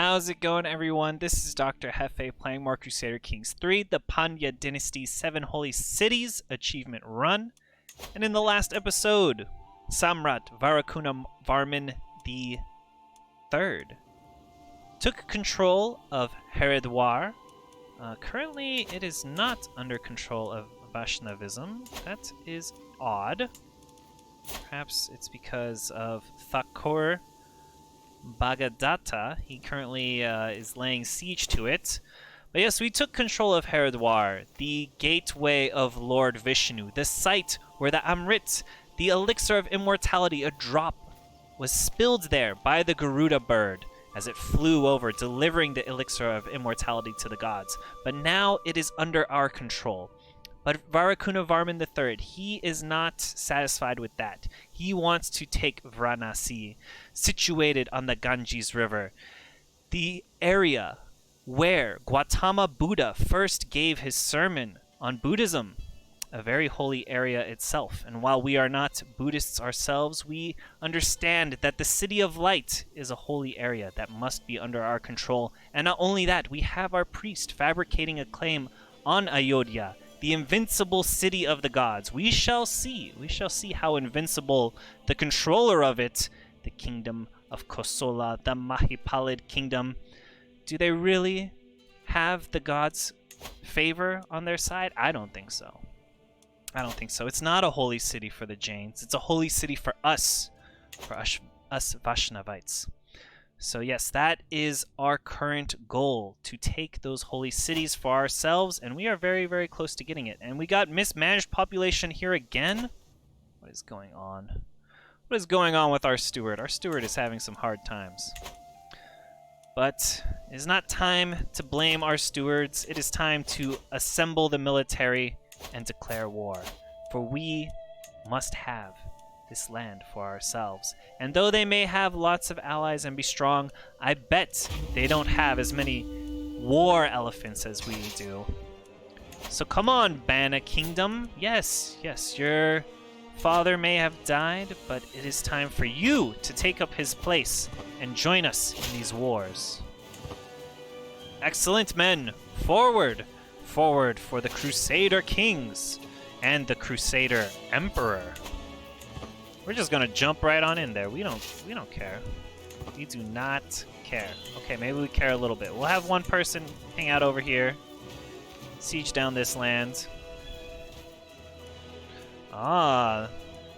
How's it going, everyone? This is DoctorJefe playing more Crusader Kings 3, the Pandya Dynasty 7 Holy Cities achievement run. And in the last episode, Samrat Varakuna Varman III took control of Haridwar. Currently, it is not under control of Vaishnavism. That is odd. Perhaps it's because of Thakur Bhagadatta. He currently is laying siege to it. But yes, we took control of Haridwar, the gateway of Lord Vishnu, the site where the Amrit, the elixir of immortality, a drop, was spilled there by the Garuda bird as it flew over, delivering the elixir of immortality to the gods. But now it is under our control. But Varakuna Varman III, he is not satisfied with that. He wants to take Varanasi, situated on the Ganges River, the area where Gautama Buddha first gave his sermon on Buddhism, a very holy area itself. And while we are not Buddhists ourselves, we understand that the City of Light is a holy area that must be under our control. And not only that, we have our priest fabricating a claim on Ayodhya, the invincible city of the gods. We shall see. We shall see how invincible the controller of it, the kingdom of Kosala, the Mahipalid kingdom. Do they really have the gods' favor on their side? I don't think so. I don't think so. It's not a holy city for the Jains. It's a holy city for us Vaishnavites. So yes, that is our current goal, to take those holy cities for ourselves, and we are very, very close to getting it. And we got mismanaged population here again. What is going on? What is going on with our steward? Our steward is having some hard times. But it is not time to blame our stewards. It is time to assemble the military and declare war. For we must have this land for ourselves. And though they may have lots of allies and be strong, I bet they don't have as many war elephants as we do. So come on, Bana Kingdom. Yes, your father may have died, but it is time for you to take up his place and join us in these wars. Excellent, men. Forward! Forward for the Crusader Kings and the Crusader Emperor. We're just gonna jump right on in there. We don't care. We do not care. Okay, maybe we care a little bit. We'll have one person hang out over here, siege down this land. Ah,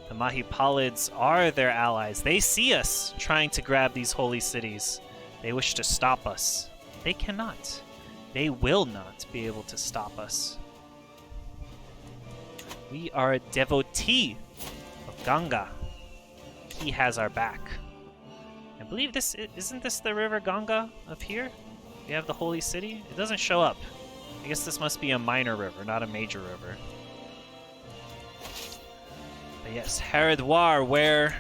the Mahipalids are their allies. They see us trying to grab these holy cities. They wish to stop us. They cannot. They will not be able to stop us. We are a devotee of Ganga. He has our back. I believe isn't this the river Ganga up here? We have the holy city. It doesn't show up. I guess this must be a minor river, not a major river. But yes, Haridwar, where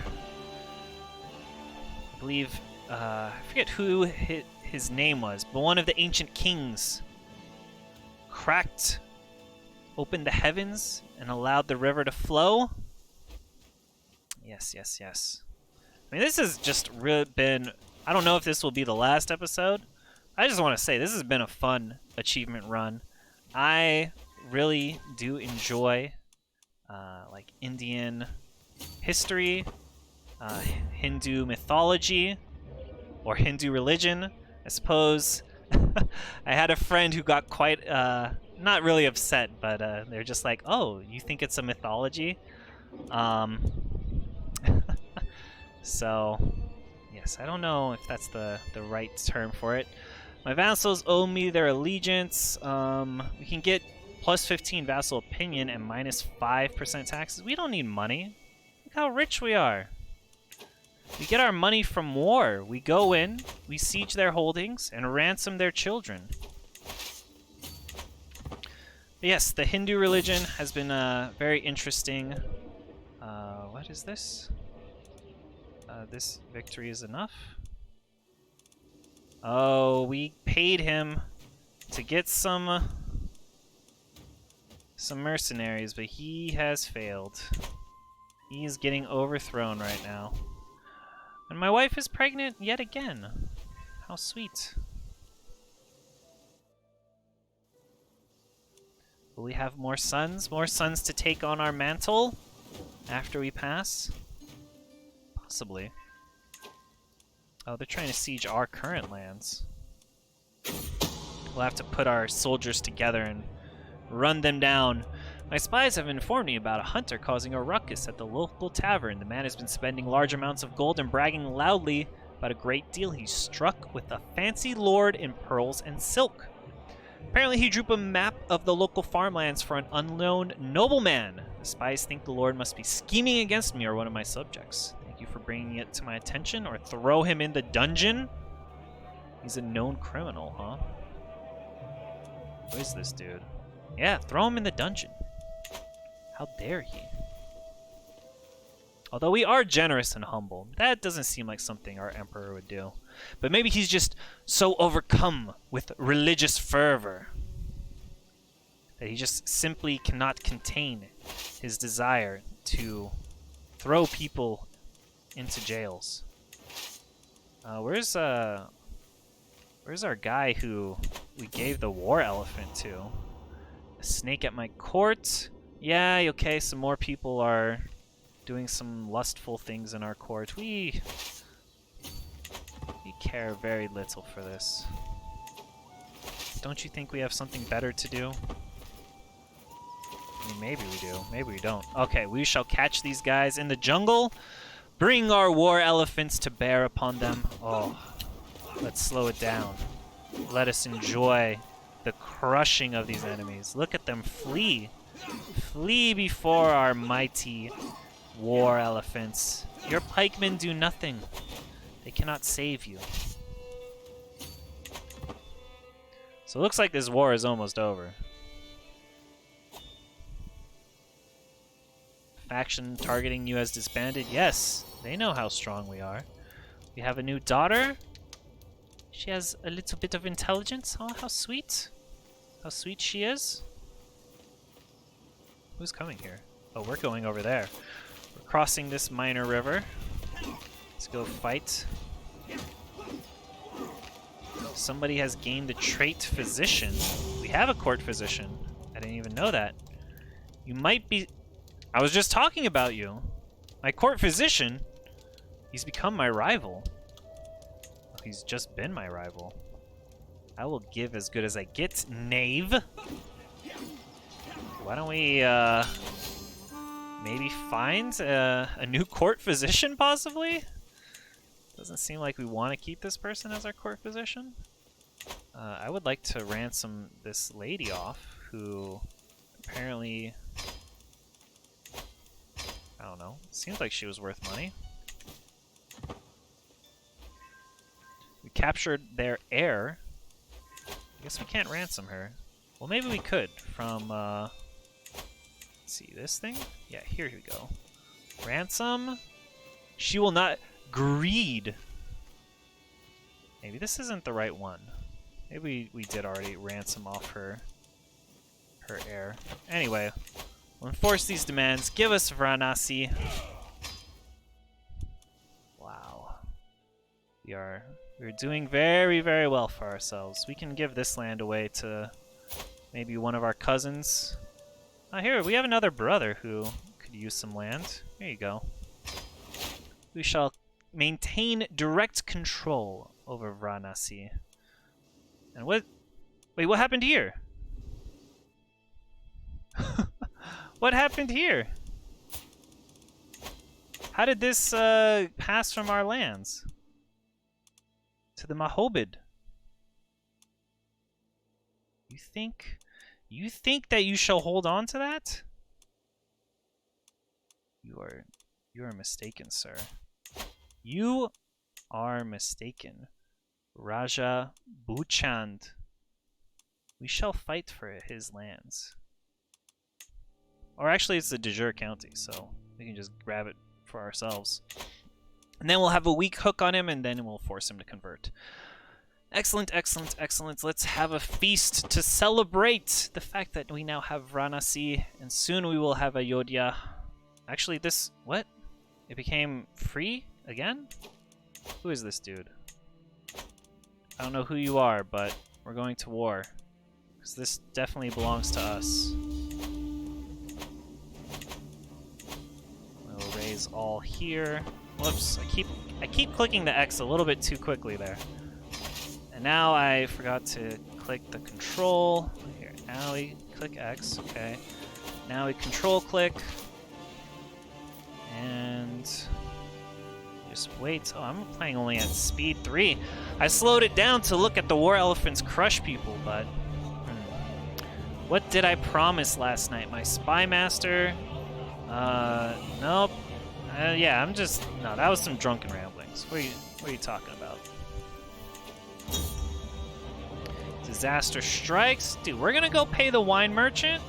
I believe I forget who his name was, but one of the ancient kings cracked open the heavens and allowed the river to flow. Yes. I mean, this has just really been... I don't know if this will be the last episode. I just want to say, this has been a fun achievement run. I really do enjoy like Indian history, Hindu mythology, or Hindu religion, I suppose. I had a friend who got quite... not really upset, but they're just like, oh, you think it's a mythology? So, yes, I don't know if that's the right term for it. My vassals owe me their allegiance. We can get plus 15 vassal opinion and minus 5% taxes. We don't need money. Look how rich we are. We get our money from war. We go in, we siege their holdings, and ransom their children. But yes, the Hindu religion has been very interesting. What is this? This victory is enough. Oh, we paid him to get some mercenaries, but he has failed. He is getting overthrown right now. And my wife is pregnant yet again. How sweet. Will we have more sons? More sons to take on our mantle after we pass? Possibly. Oh, they're trying to siege our current lands. We'll have to put our soldiers together and run them down. My spies have informed me about a hunter causing a ruckus at the local tavern. The man has been spending large amounts of gold and bragging loudly about a great deal he struck with a fancy lord in pearls and silk. Apparently he drew up a map of the local farmlands for an unknown nobleman. The spies think the lord must be scheming against me or one of my subjects. Thank you for bringing it to my attention, or throw him in the dungeon. He's a known criminal, huh? Who is this dude? Yeah, throw him in the dungeon. How dare he? Although we are generous and humble, that doesn't seem like something our emperor would do. But maybe he's just so overcome with religious fervor that he just simply cannot contain his desire to throw people into jails. Where's our guy who we gave the war elephant to? A snake at my court? Yeah, okay, some more people are doing some lustful things in our court. We care very little for this. Don't you think we have something better to do? I mean, maybe we do, maybe we don't. Okay, we shall catch these guys in the jungle, bring our war elephants to bear upon them. Oh, let's slow it down. Let us enjoy the crushing of these enemies. Look at them flee. Flee before our mighty war elephants. Your pikemen do nothing. They cannot save you. So it looks like this war is almost over. Faction targeting you has disbanded. Yes, they know how strong we are. We have a new daughter. She has a little bit of intelligence. Oh, how sweet. How sweet she is. Who's coming here? Oh, we're going over there. We're crossing this minor river. Let's go fight. Somebody has gained the trait physician. We have a court physician. I didn't even know that. You might be... I was just talking about you. My court physician. He's become my rival. He's just been my rival. I will give as good as I get, knave. Why don't we maybe find a new court physician, possibly? Doesn't seem like we want to keep this person as our court physician. I would like to ransom this lady off, who apparently... I don't know. Seems like she was worth money. We captured their heir. I guess we can't ransom her. Well, maybe we could from, let's see, this thing? Yeah, here we go. Ransom. She will not... Greed. Maybe this isn't the right one. Maybe we did already ransom off her heir. Anyway, we'll enforce these demands. Give us Varanasi. Wow. We're doing very, very well for ourselves. We can give this land away to maybe one of our cousins. Here, we have another brother who could use some land. Here you go. We shall maintain direct control over Varanasi. And what... Wait, what happened here? What happened here? How did this pass from our lands to the Mahobid? You think that you shall hold on to that? You are mistaken, sir. You are mistaken. Raja Buchand. We shall fight for his lands. Or actually, it's the de jure county, so we can just grab it for ourselves. And then we'll have a weak hook on him, and then we'll force him to convert. Excellent, excellent, excellent. Let's have a feast to celebrate the fact that we now have Varanasi, and soon we will have Ayodhya. Actually, this... What? It became free again? Who is this dude? I don't know who you are, but we're going to war. Because this definitely belongs to us. We'll raise all here. Whoops, I keep clicking the X a little bit too quickly there. And now I forgot to click the control. Here, now we click X, okay. Now we control click. And just wait. Oh, I'm playing only at speed 3. I slowed it down to look at the war elephants crush people, but what did I promise last night? My spy master? Nope. Yeah, I'm just... No, that was some drunken ramblings. What are you talking about? Disaster strikes? Dude, we're gonna go pay the wine merchant?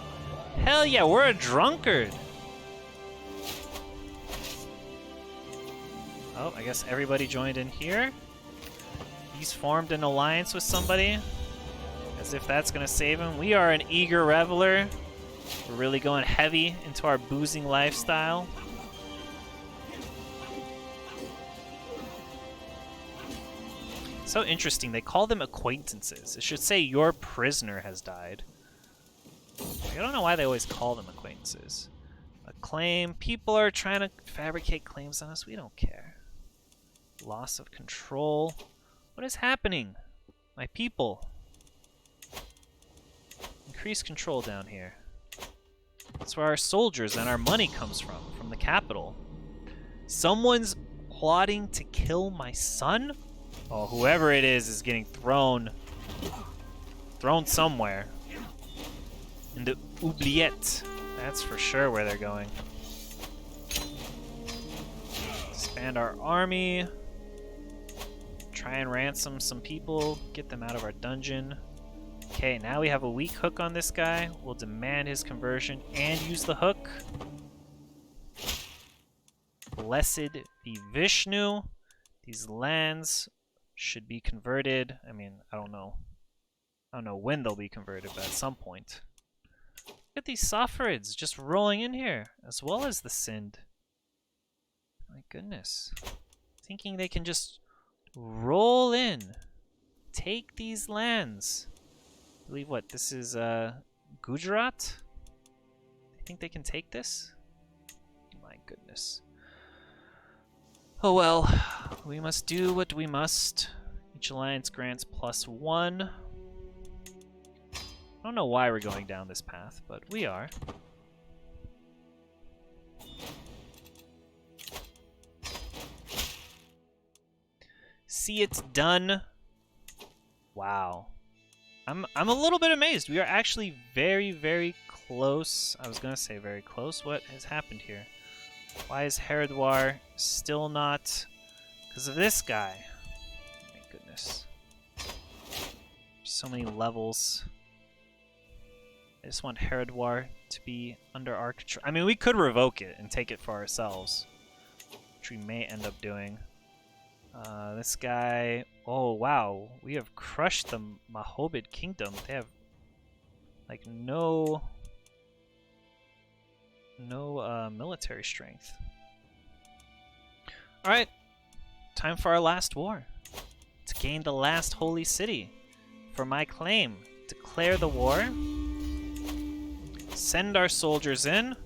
Hell yeah, we're a drunkard. Oh, I guess everybody joined in here. He's formed an alliance with somebody. As if that's gonna save him. We are an eager reveler. We're really going heavy into our boozing lifestyle. So interesting, they call them acquaintances. It should say your prisoner has died. I don't know why they always call them acquaintances. A claim, people are trying to fabricate claims on us, we don't care. Loss of control. What is happening? My people. Increase control down here. That's where our soldiers and our money comes from the capital. Someone's plotting to kill my son? Oh, whoever it is getting thrown somewhere. In the oubliette. That's for sure where they're going. Expand our army. Try and ransom some people. Get them out of our dungeon. Okay, now we have a weak hook on this guy. We'll demand his conversion and use the hook. Blessed be Vishnu. These lands should be converted. I mean, I don't know when they'll be converted, but at some point. Look at these Safarids just rolling in here, as well as the Sind. My goodness. Thinking they can just roll in. Take these lands. I believe what, this is Gujarat? I think they can take this? My goodness. Oh well, we must do what we must. Each alliance grants +1. I don't know why we're going down this path, but we are. See, it's done. Wow. I'm a little bit amazed. We are actually very, very close. I was gonna say very close. What has happened here? Why is Haridwar still not? Because of this guy. My goodness. So many levels. I just want Haridwar to be under our control. I mean, we could revoke it and take it for ourselves, which we may end up doing. This guy... Oh, wow. We have crushed the Mahobid Kingdom. They have, like, no military strength. Alright. Time for our last war. To gain the last holy city. For my claim. Declare the war. Send our soldiers in.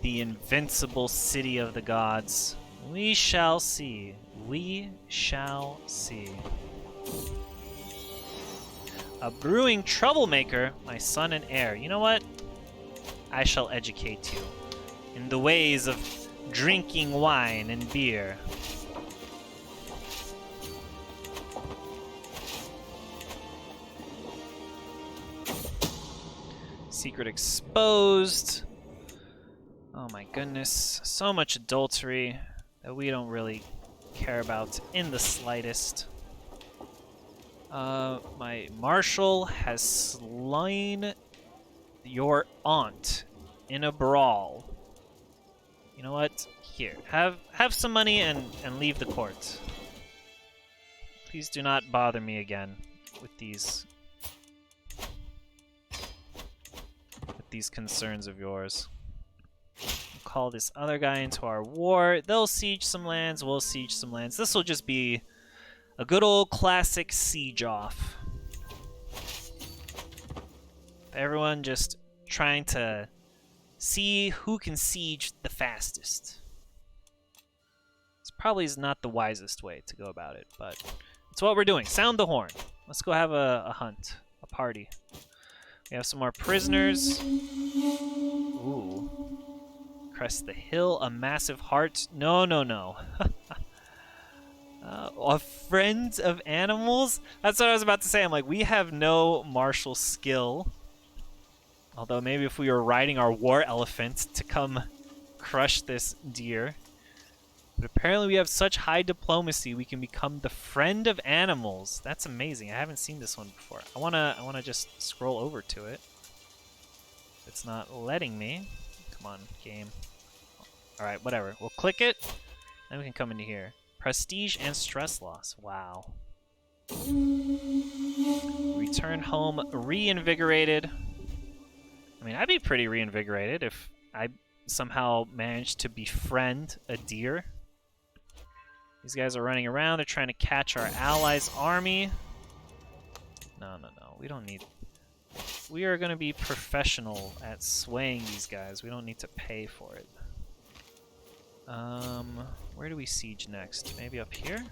The invincible city of the gods. We shall see. We shall see. A brewing troublemaker, my son and heir. You know what? I shall educate you in the ways of drinking wine and beer. Secret exposed. Oh my goodness, so much adultery that we don't really care about in the slightest. My marshal has slain your aunt in a brawl. You know what? Here, have some money and leave the court. Please do not bother me again with these concerns of yours. call this other guy into our war. They'll siege some lands, we'll siege some lands. This will just be a good old classic siege off. Everyone just trying to see who can siege the fastest. This probably is not the wisest way to go about it, but it's what we're doing. Sound the horn. Let's go have a hunt, a party. We have some more prisoners. Ooh. Crest the hill, a massive heart. No, no, no. A friend of animals? That's what I was about to say. I'm like, we have no martial skill. Although maybe if we were riding our war elephant to come crush this deer. But apparently we have such high diplomacy, we can become the friend of animals. That's amazing. I haven't seen this one before. I wanna just scroll over to it. It's not letting me. Come on, game. Alright, whatever. We'll click it, then we can come into here. Prestige and stress loss. Wow. Return home reinvigorated. I mean, I'd be pretty reinvigorated if I somehow managed to befriend a deer. These guys are running around. They're trying to catch our allies' army. No, no, no. We don't need... We are going to be professional at swaying these guys. We don't need to pay for it. Where do we siege next? Maybe up here?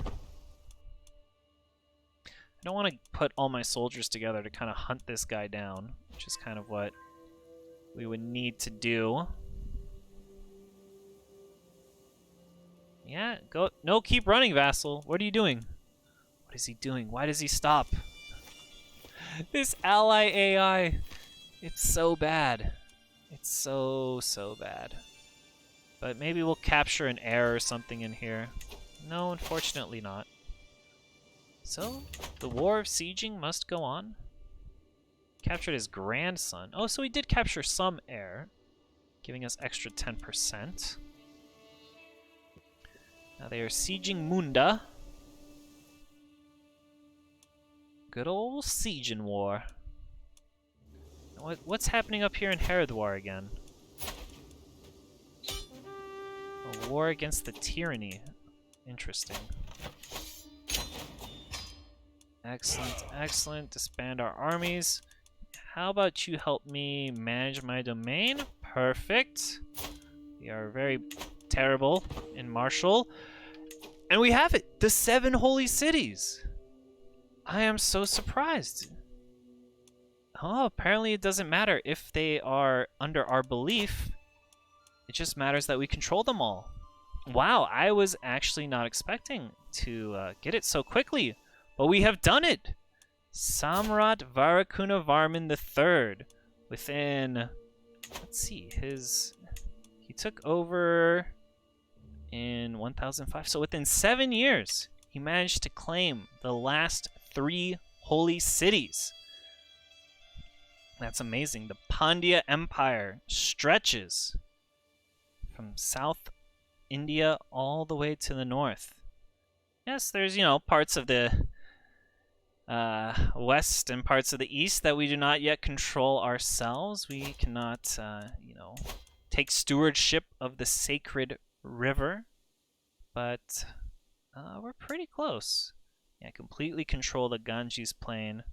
I don't want to put all my soldiers together to kind of hunt this guy down, which is kind of what we would need to do. Yeah, go. No, keep running, vassal. What are you doing? What is he doing? Why does he stop? This ally AI. It's so bad. It's so bad. But maybe we'll capture an heir or something in here. No, unfortunately not. So, the war of sieging must go on. Captured his grandson. Oh, so he did capture some heir, giving us extra 10%. Now they are sieging Munda. Good old sieging war. What's happening up here in Haridwar again? A war against the tyranny. Interesting. Excellent, excellent. Disband our armies. How about you help me manage my domain? Perfect. We are very terrible in martial. And we have it! The 7 holy cities! I am so surprised. Oh, apparently it doesn't matter if they are under our belief. It just matters that we control them all. Wow, I was actually not expecting to get it so quickly. But we have done it! Samrat Varakunavarman III. Within... Let's see, he took over in 1005. So within 7 years, he managed to claim the last 3 holy cities. That's amazing. The Pandya Empire stretches from South India all the way to the north. Yes, there's, parts of the west and parts of the east that we do not yet control ourselves. We cannot, take stewardship of the sacred river, but we're pretty close. Yeah, completely control the Ganges plain.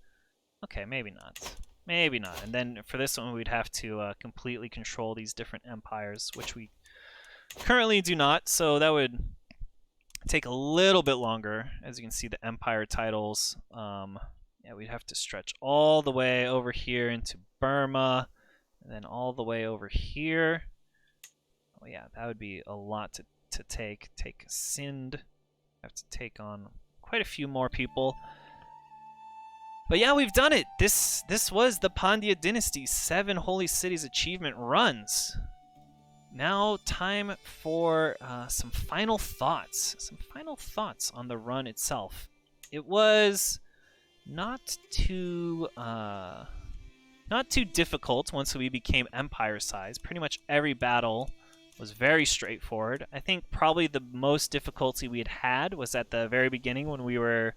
Okay, maybe not. Maybe not. And then for this one, we'd have to completely control these different empires, which we currently do not, so that would take a little bit longer. As you can see, the empire titles, yeah, we'd have to stretch all the way over here into Burma, and then all the way over here. Oh yeah, that would be a lot to take. Take Sindh. Have to take on quite a few more people. But yeah, we've done it. This was the Pandya Dynasty 7 Holy Cities achievement runs. Now time for some final thoughts. Some final thoughts on the run itself. It was not too difficult once we became empire size. Pretty much every battle was very straightforward. I think probably the most difficulty we had was at the very beginning when we were,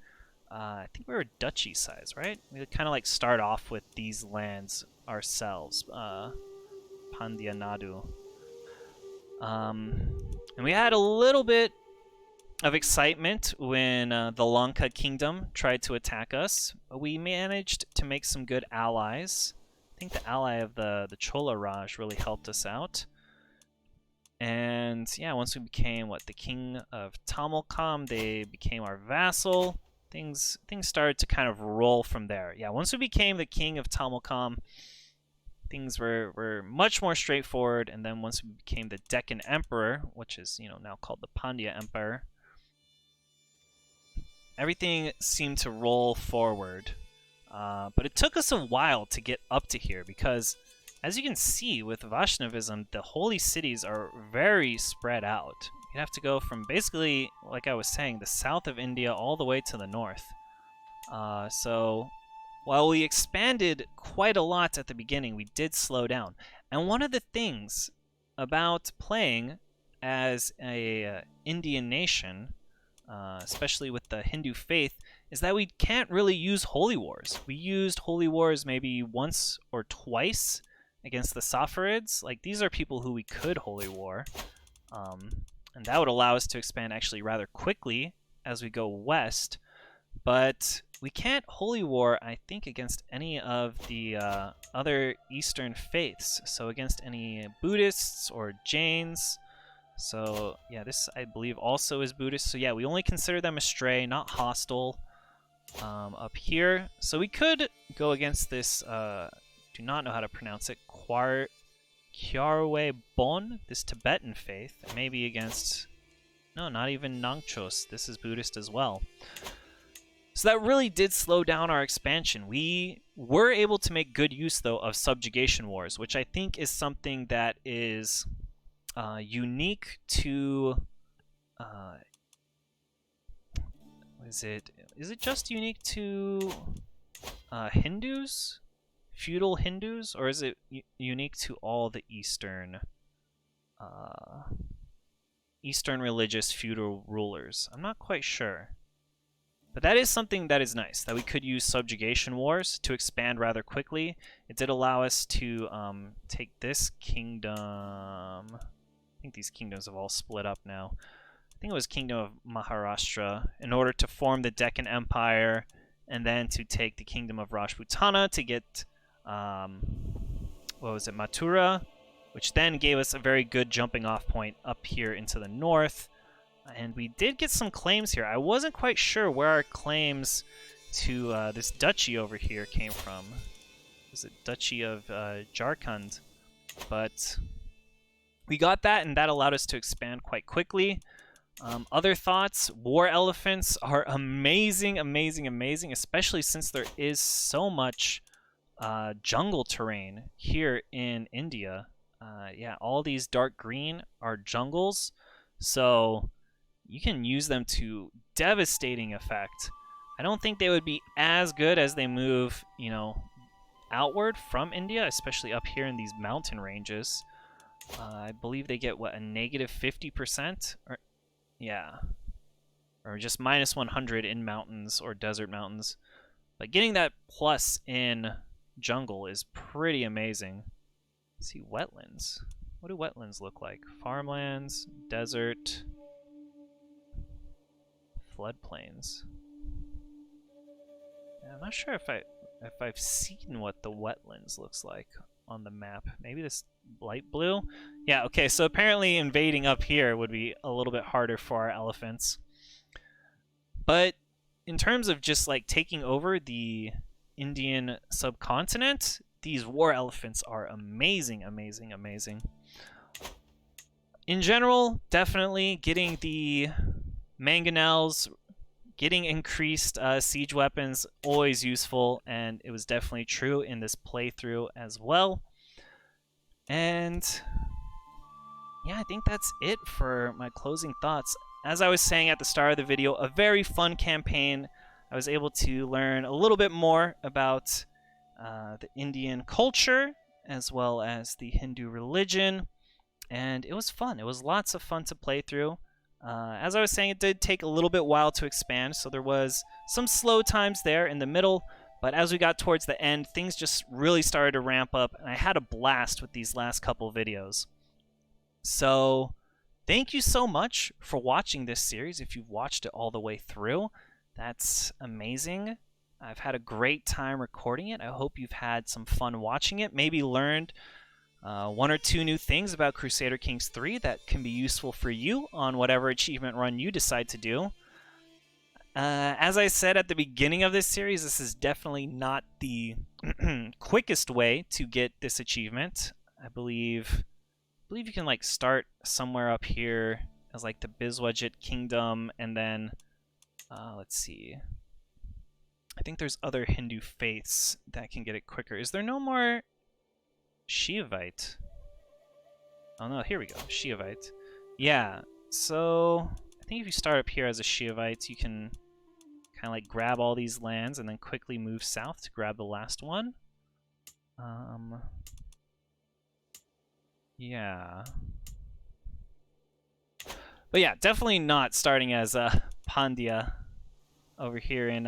I think we were duchy size, right? We would kind of like start off with these lands ourselves, Pandya Nadu. And we had a little bit of excitement when the Lanka Kingdom tried to attack us, but we managed to make some good allies. I think the ally of the Chola Raj really helped us out. And yeah, once we became the king of Tamilkam, they became our vassal. Things started to kind of roll from there. Yeah, once we became the king of Tamilkam, things were much more straightforward. And then once we became the Deccan Emperor, which is now called the Pandya Empire, everything seemed to roll forward. But it took us a while to get up to here because, as you can see with Vaishnavism, the holy cities are very spread out. You have to go from basically, like I was saying, the south of India all the way to the north. So while we expanded quite a lot at the beginning, we did slow down. And one of the things about playing as a Indian nation, especially with the Hindu faith, is that we can't really use holy wars. We used holy wars maybe once or twice against the Saffarids. Like, these are people who we could holy war. And that would allow us to expand actually rather quickly as we go west. But we can't holy war, I think, against any of the other Eastern faiths. So against any Buddhists or Jains. So yeah, this I believe also is Buddhist. So yeah, we only consider them astray, not hostile up here. So we could go against this, do not know how to pronounce it, Kyarwe Bon, this Tibetan faith, and maybe against, no, not even Nangchos. This is Buddhist as well. So that really did slow down our expansion. We were able to make good use, though, of subjugation wars, which I think is something that is unique to... is it just unique to Hindus? Feudal Hindus? Or is it unique to all the Eastern religious feudal rulers? I'm not quite sure. But that is something that is nice, that we could use subjugation wars to expand rather quickly. It did allow us to take this kingdom. I think these kingdoms have all split up now. I think it was Kingdom of Maharashtra in order to form the Deccan Empire, and then to take the Kingdom of Rajputana to get, Mathura, which then gave us a very good jumping off point up here into the north. And we did get some claims here. I wasn't quite sure where our claims to this duchy over here came from. Was it Duchy of Jharkhand? But we got that, and that allowed us to expand quite quickly. Other thoughts, war elephants are amazing, amazing, amazing, especially since there is so much jungle terrain here in India. Yeah, all these dark green are jungles, so you can use them to devastating effect. I don't think they would be as good as they move, outward from India, especially up here in these mountain ranges. I believe they get, a negative 50%? Or just minus 100 in mountains or desert mountains. But getting that plus in jungle is pretty amazing. Let's see, wetlands. What do wetlands look like? Farmlands, desert, floodplains. I'm not sure if I've seen what the wetlands looks like on the map. Maybe this light blue? Yeah, okay, so apparently invading up here would be a little bit harder for our elephants. But in terms of just taking over the Indian subcontinent, these war elephants are amazing, amazing, amazing. In general, definitely getting the mangonels, getting increased siege weapons, always useful, and it was definitely true in this playthrough as well. And yeah, I think that's it for my closing thoughts. As I was saying at the start of the video, a very fun campaign. I was able to learn a little bit more about the Indian culture as well as the Hindu religion, and it was fun. It was lots of fun to play through. As I was saying, it did take a little bit while to expand, so there was some slow times there in the middle, but as we got towards the end, things just really started to ramp up, and I had a blast with these last couple videos. So thank you so much for watching this series. If you've watched it all the way through, that's amazing. I've had a great time recording it. I hope you've had some fun watching it, maybe learned one or two new things about Crusader Kings 3 that can be useful for you on whatever achievement run you decide to do. As I said at the beginning of this series, this is definitely not the quickest way to get this achievement. I believe you can like start somewhere up here as like the Biswajit Kingdom, and then let's see. I think there's other Hindu faiths that can get it quicker. Is there no more Shiavite? Oh no, here we go. Shiavite. Yeah, so I think if you start up here as a Shiavite, you can kind of like grab all these lands and then quickly move south to grab the last one. Yeah. But yeah, definitely not starting as Pandya over here in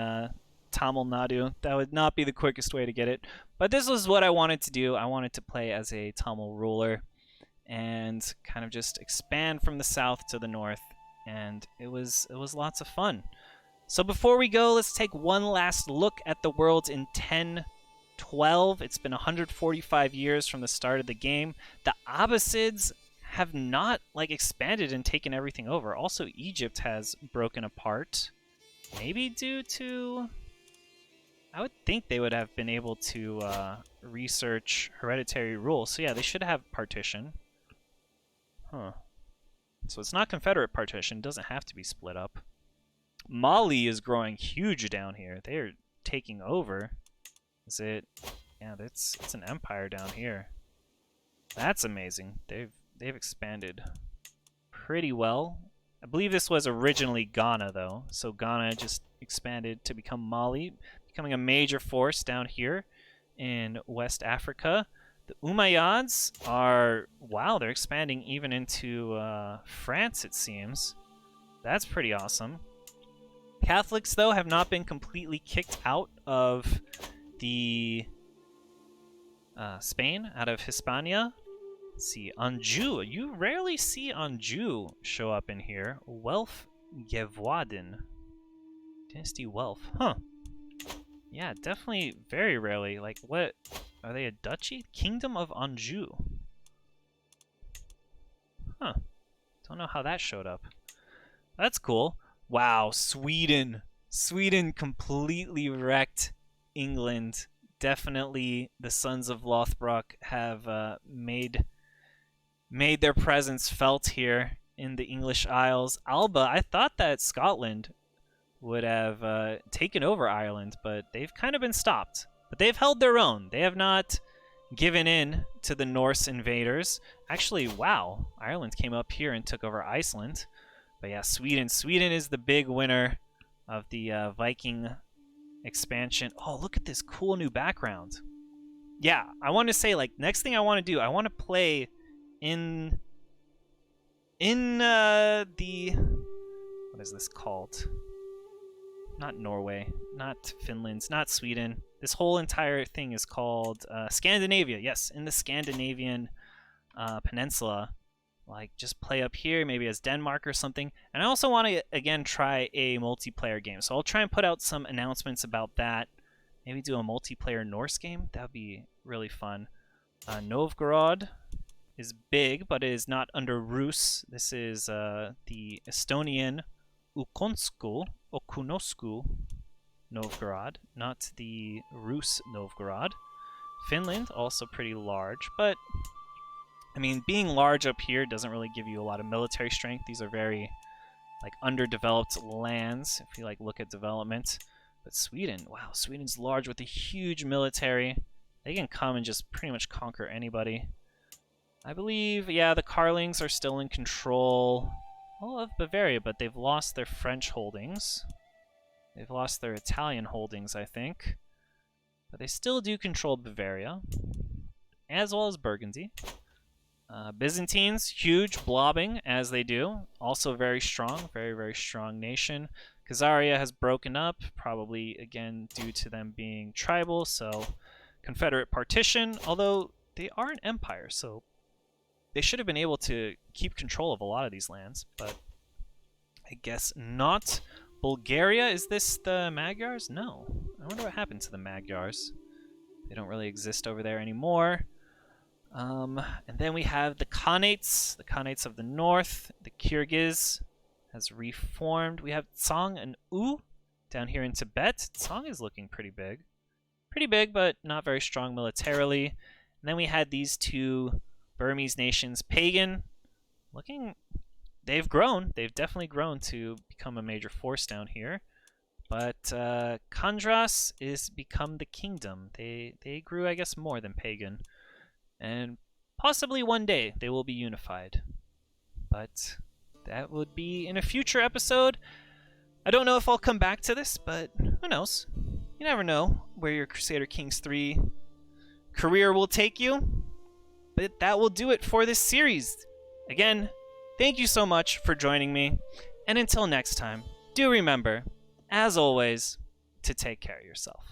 Tamil Nadu. That would not be the quickest way to get it. But this was what I wanted to do. I wanted to play as a Tamil ruler and kind of just expand from the south to the north, and it was lots of fun. So before we go, let's take one last look at the world in 1012. It's been 145 years from the start of the game. The Abbasids have not like expanded and taken everything over. Also, Egypt has broken apart. Maybe due to... I would think they would have been able to research hereditary rule. So yeah, they should have partition. Huh. So it's not Confederate partition. It doesn't have to be split up. Mali is growing huge down here. They are taking over. Is it? Yeah, it's an empire down here. That's amazing. They've expanded pretty well. I believe this was originally Ghana though. So Ghana just expanded to become Mali, becoming a major force down here in West Africa. The Umayyads are, wow, they're expanding even into France, it seems. That's pretty awesome. Catholics, though, have not been completely kicked out of the Spain, out of Hispania. Let's see, Anjou. You rarely see Anjou show up in here. Welf Geworden. Dynasty Welf. Huh. Yeah, definitely very rarely. Like, what? Are they a duchy? Kingdom of Anjou. Huh. Don't know how that showed up. That's cool. Wow, Sweden. Sweden completely wrecked England. Definitely the Sons of Lothbrok have made their presence felt here in the English Isles. Alba, I thought that Scotland would have taken over Ireland, but they've kind of been stopped. But they've held their own. They have not given in to the Norse invaders. Actually, wow, Ireland came up here and took over Iceland. But yeah, Sweden is the big winner of the Viking expansion. Oh, look at this cool new background. Yeah, I want to say, like, next thing I want to do, I want to play in the, what is this called? Not Norway, not Finland, not Sweden. This whole entire thing is called Scandinavia. Yes, in the Scandinavian peninsula. Like, just play up here, maybe as Denmark or something. And I also want to, again, try a multiplayer game. So I'll try and put out some announcements about that. Maybe do a multiplayer Norse game. That would be really fun. Novgorod is big, but it is not under Rus. This is the Estonian Okunosku Novgorod, not the Rus Novgorod. Finland, also pretty large, but I mean, being large up here doesn't really give you a lot of military strength. These are very, like, underdeveloped lands, if you, like, look at development. But Sweden, wow, Sweden's large with a huge military. They can come and just pretty much conquer anybody. I believe, yeah, the Carlings are still in control, well, of Bavaria, but they've lost their French holdings. They've lost their Italian holdings, I think. But they still do control Bavaria, as well as Burgundy. Byzantines, huge, blobbing, as they do. Also very strong, very, very strong nation. Khazaria has broken up, probably, again, due to them being tribal, so Confederate partition, although they are an empire, so they should have been able to keep control of a lot of these lands, but I guess not. Bulgaria, is this the Magyars? No. I wonder what happened to the Magyars. They don't really exist over there anymore. And then we have the Khanates of the north. The Kyrgyz has reformed. We have Tsang and U down here in Tibet. Tsang is looking pretty big. Pretty big, but not very strong militarily. And then we had these two Burmese nations, pagan, they've grown. They've definitely grown to become a major force down here. But Kandras is become the kingdom. They grew, I guess, more than pagan. And possibly one day they will be unified. But that would be in a future episode. I don't know if I'll come back to this, but who knows? You never know where your Crusader Kings 3 career will take you. But that will do it for this series. Again, thank you so much for joining me. And until next time, do remember, as always, to take care of yourself.